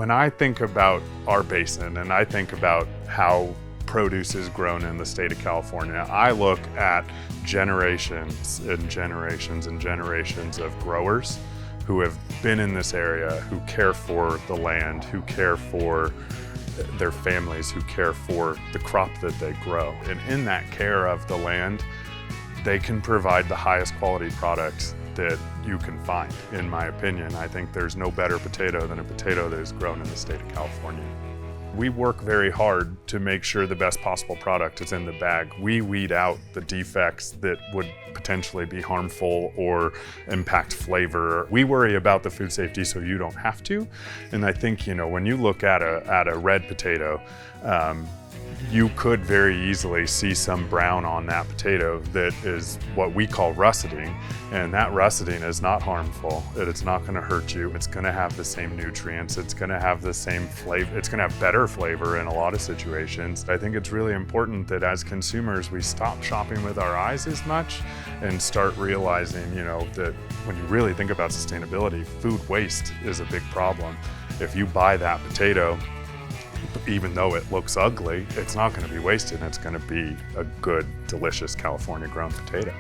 When I think about our basin and I think about how produce is grown in the state of California, I look at generations and generations and generations of growers who have been in this area, who care for the land, who care for their families, who care for the crop that they grow. And in that care of the land, they can provide the highest quality products that you can find, in my opinion. I think there's no better potato than a potato that is grown in the state of California. We work very hard to make sure the best possible product is in the bag. We weed out the defects that would potentially be harmful or impact flavor. We worry about the food safety so you don't have to. And I think, when you look at a red potato, you could very easily see some brown on that potato that is what we call russeting, and that russeting is not harmful. It's not going to hurt you. It's going to have the same nutrients. It's going to have the same flavor. It's going to have better flavor in a lot of situations. I think it's really important that as consumers we stop shopping with our eyes as much and start realizing, that when you really think about sustainability, food waste is a big problem. If you buy that potato, even though it looks ugly, it's not going to be wasted, and it's going to be a good, delicious California grown potato.